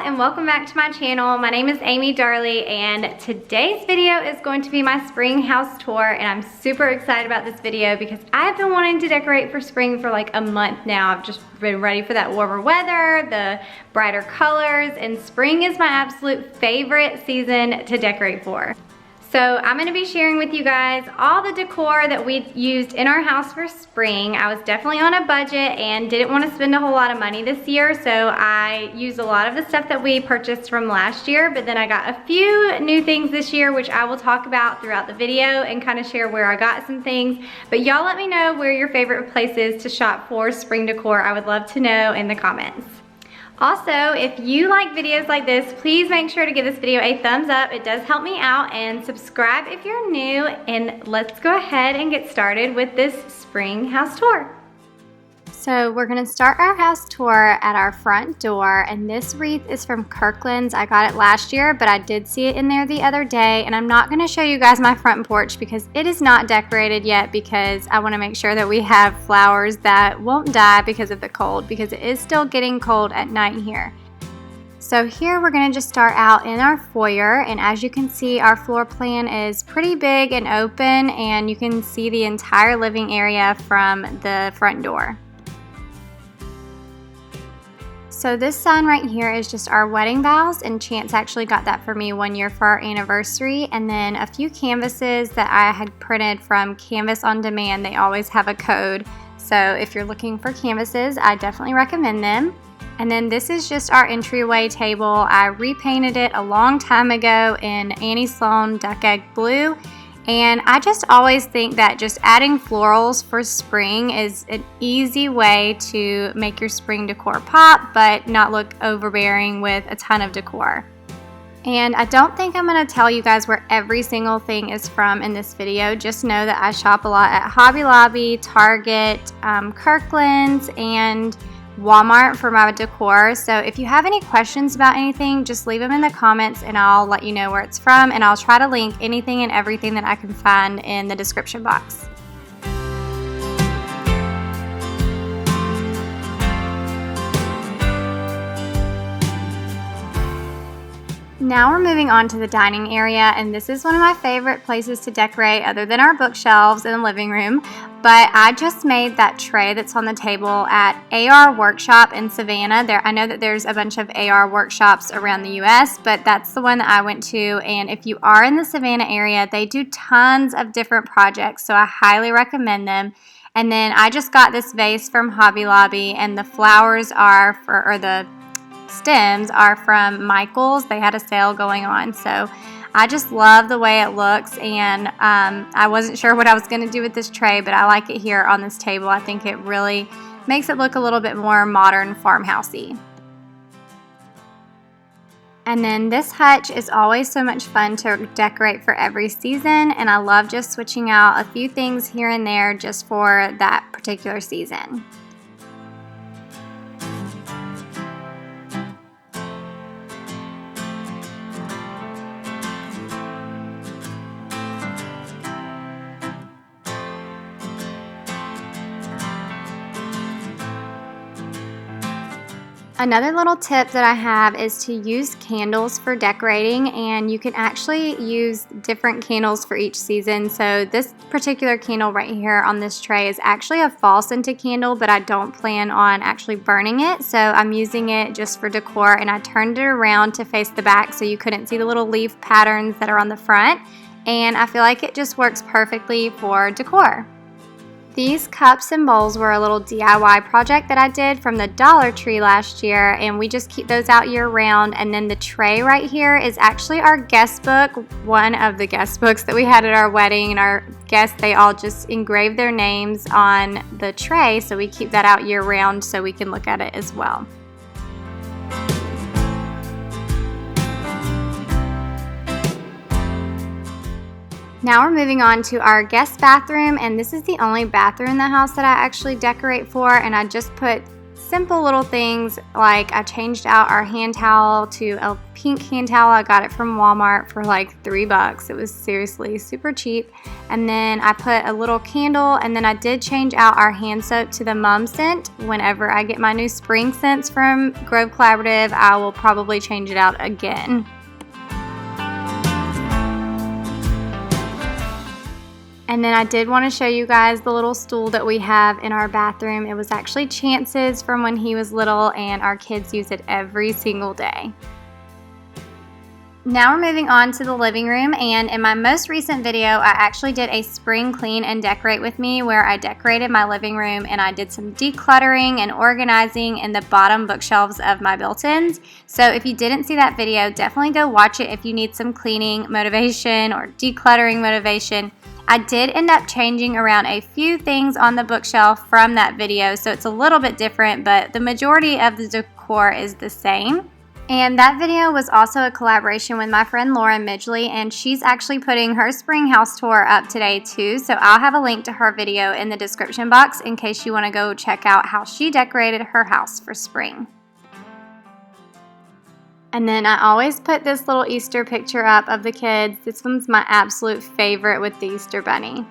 and welcome back to my channel. My name is Amy Darley and today's video is going to be my spring house tour, and I'm super excited about this video because I've been wanting to decorate for spring for like a month now. I've just been ready for that warmer weather, the brighter colors, and spring is my absolute favorite season to decorate for. So I'm gonna be sharing with you guys all the decor that we used in our house for spring. I was definitely on a budget and didn't want to spend a whole lot of money this year, so I used a lot of the stuff that we purchased from last year, but then I got a few new things this year, which I will talk about throughout the video and kind of share where I got some things. But y'all let me know where your favorite place is to shop for spring decor. I would love to know in the comments. Also, if you like videos like this, please make sure to give this video a thumbs up. It does help me out, and subscribe if you're new, and let's go ahead and get started with this spring house tour. So we're gonna start our house tour at our front door, and this wreath is from Kirkland's. I got it last year, but I did see it in there the other day, and I'm not gonna show you guys my front porch because it is not decorated yet, because I wanna make sure that we have flowers that won't die because of the cold, because it is still getting cold at night here. So here we're gonna just start out in our foyer, and as you can see, our floor plan is pretty big and open, and you can see the entire living area from the front door. So this sign right here is just our wedding vows, and Chance actually got that for me 1 year for our anniversary, and then a few canvases that I had printed from Canvas on Demand. They always have a code, so if you're looking for canvases, I definitely recommend them. And then this is just our entryway table. I repainted it a long time ago in Annie Sloan Duck Egg Blue. And I just always think that just adding florals for spring is an easy way to make your spring decor pop, but not look overbearing with a ton of decor. And I don't think I'm going to tell you guys where every single thing is from in this video. Just know that I shop a lot at Hobby Lobby, Target, Kirkland's, and Walmart for my decor. So if you have any questions about anything, just leave them in the comments and I'll let you know where it's from, and I'll try to link anything and everything that I can find in the description box. Now we're moving on to the dining area, and this is one of my favorite places to decorate other than our bookshelves in the living room. But I just made that tray that's on the table at AR Workshop in Savannah. I know that there's a bunch of AR workshops around the US, but that's the one that I went to. And if you are in the Savannah area, they do tons of different projects, so I highly recommend them. And then I just got this vase from Hobby Lobby, and the flowers are the stems are from Michael's. They had a sale going on, so I just love the way it looks, and I wasn't sure what I was going to do with this tray, but I like it here on this table. I think it really makes it look a little bit more modern, farmhousey. And then this hutch is always so much fun to decorate for every season, and I love just switching out a few things here and there just for that particular season. Another little tip that I have is to use candles for decorating, and you can actually use different candles for each season. So this particular candle right here on this tray is actually a fall scented candle, but I don't plan on actually burning it, so I'm using it just for decor, and I turned it around to face the back so you couldn't see the little leaf patterns that are on the front, and I feel like it just works perfectly for decor. These cups and bowls were a little DIY project that I did from the Dollar Tree last year, and we just keep those out year round. And then the tray right here is actually our guest book, one of the guest books that we had at our wedding, and our guests, they all just engraved their names on the tray, so we keep that out year round so we can look at it as well. Now we're moving on to our guest bathroom, and this is the only bathroom in the house that I actually decorate for, and I just put simple little things, like I changed out our hand towel to a pink hand towel. I got it from Walmart for like $3. It was seriously super cheap. And then I put a little candle, and then I did change out our hand soap to the mum scent. Whenever I get my new spring scents from Grove Collaborative, I will probably change it out again. And then I did want to show you guys the little stool that we have in our bathroom. It was actually Chance's from when he was little, and our kids use it every single day. Now we're moving on to the living room, and in my most recent video I actually did a spring clean and decorate with me where I decorated my living room and I did some decluttering and organizing in the bottom bookshelves of my built-ins. So if you didn't see that video, definitely go watch it if you need some cleaning motivation or decluttering motivation. I did end up changing around a few things on the bookshelf from that video, so it's a little bit different, but the majority of the decor is the same. And that video was also a collaboration with my friend Lauren Midgley, and she's actually putting her spring house tour up today too, so I'll have a link to her video in the description box in case you want to go check out how she decorated her house for spring. And then I always put this little Easter picture up of the kids. This one's my absolute favorite with the Easter bunny.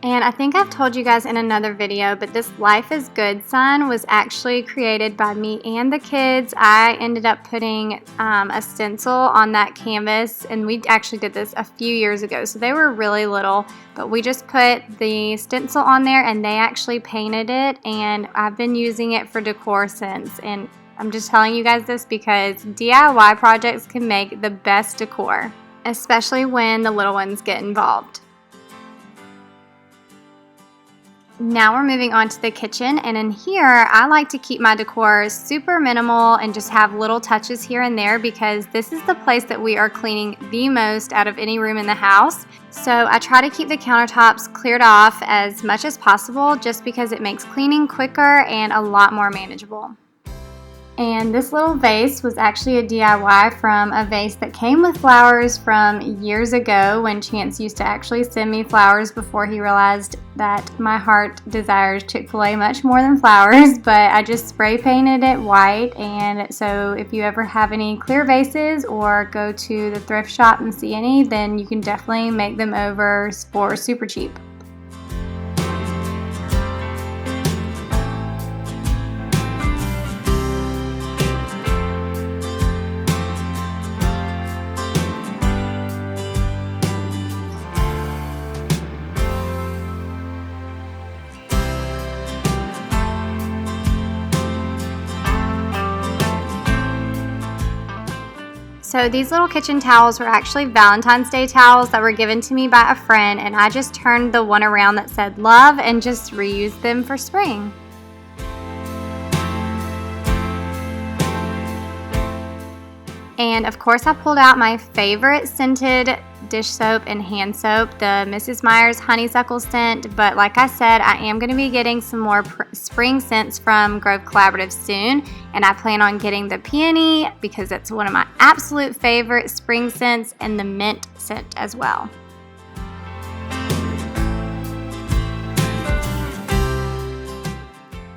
And I think I've told you guys in another video, but this Life is Good sign was actually created by me and the kids. I ended up putting a stencil on that canvas, and we actually did this a few years ago, so they were really little, but we just put the stencil on there and they actually painted it, and I've been using it for decor since. And I'm just telling you guys this because DIY projects can make the best decor, especially when the little ones get involved. Now we're moving on to the kitchen, and in here I like to keep my decor super minimal and just have little touches here and there because this is the place that we are cleaning the most out of any room in the house. So I try to keep the countertops cleared off as much as possible just because it makes cleaning quicker and a lot more manageable. And this little vase was actually a DIY from a vase that came with flowers from years ago when Chance used to actually send me flowers before he realized that my heart desires Chick-fil-A much more than flowers. But I just spray painted it white, and so if you ever have any clear vases or go to the thrift shop and see any, then you can definitely make them over for super cheap. So these little kitchen towels were actually Valentine's Day towels that were given to me by a friend, and I just turned the one around that said love and just reused them for spring. And of course I pulled out my favorite scented dish soap and hand soap, the Mrs. Meyers honeysuckle scent, but like I said, I am going to be getting some more spring scents from Grove Collaborative soon, and I plan on getting the peony because it's one of my absolute favorite spring scents, and the mint scent as well.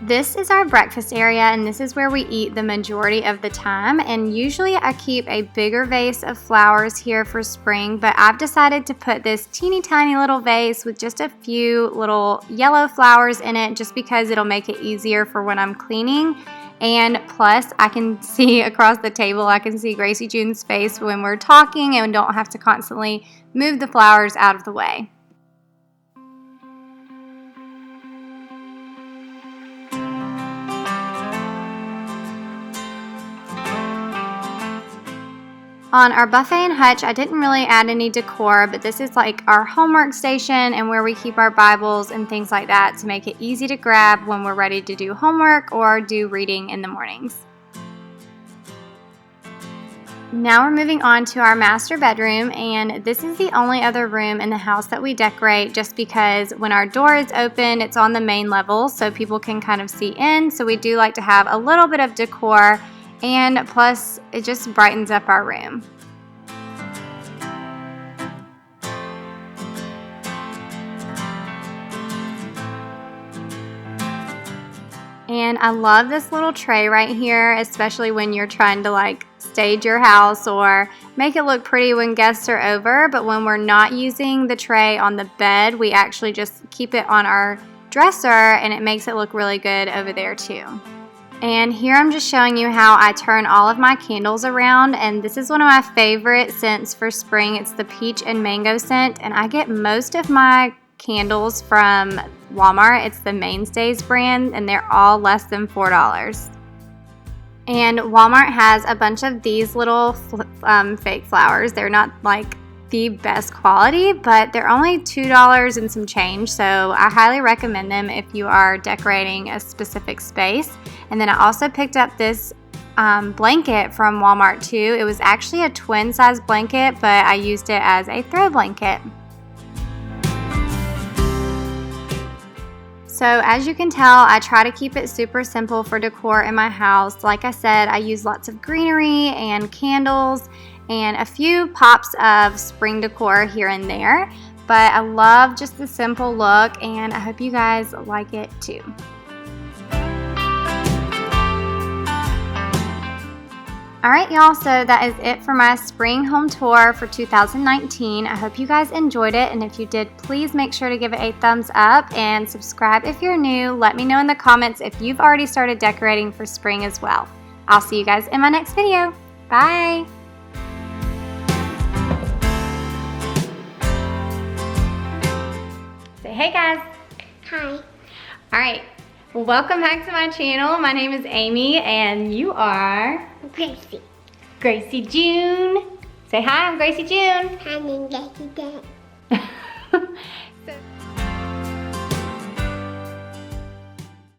This is our breakfast area, and this is where we eat the majority of the time, and usually I keep a bigger vase of flowers here for spring, but I've decided to put this teeny tiny little vase with just a few little yellow flowers in it just because it'll make it easier for when I'm cleaning. And plus I can see across the table, I can see Gracie June's face when we're talking and don't have to constantly move the flowers out of the way. On our buffet and Hutch, I didn't really add any decor, but this is like our homework station and where we keep our Bibles and things like that to make it easy to grab when we're ready to do homework or do reading in the mornings. Now we're moving on to our master bedroom, and this is the only other room in the house that we decorate just because when our door is open, it's on the main level so people can kind of see in. So we do like to have a little bit of decor, and plus it just brightens up our room. And I love this little tray right here, especially when you're trying to like stage your house or make it look pretty when guests are over. But when we're not using the tray on the bed, we actually just keep it on our dresser, and it makes it look really good over there too. And here I'm just showing you how I turn all of my candles around, and this is one of my favorite scents for spring. It's the peach and mango scent, and I get most of my candles from Walmart. It's the Mainstays brand, and they're all less than $4. And Walmart has a bunch of these little fake flowers. They're not like the best quality, but they're only $2 and some change, so I highly recommend them if you are decorating a specific space. And then I also picked up this blanket from Walmart too. It was actually a twin size blanket, but I used it as a throw blanket. So as you can tell, I try to keep it super simple for decor in my house. Like I said, I use lots of greenery and candles and a few pops of spring decor here and there. But I love just the simple look, and I hope you guys like it too. Alright y'all, so that is it for my spring home tour for 2019. I hope you guys enjoyed it, and if you did, please make sure to give it a thumbs up and subscribe if you're new. Let me know in the comments if you've already started decorating for spring as well. I'll see you guys in my next video. Bye! Say hey guys! Hi. Alright, well, welcome back to my channel. My name is Amy, and you are... Gracie. Gracie June. Say hi, I'm Gracie June. Hi, I'm Gracie June.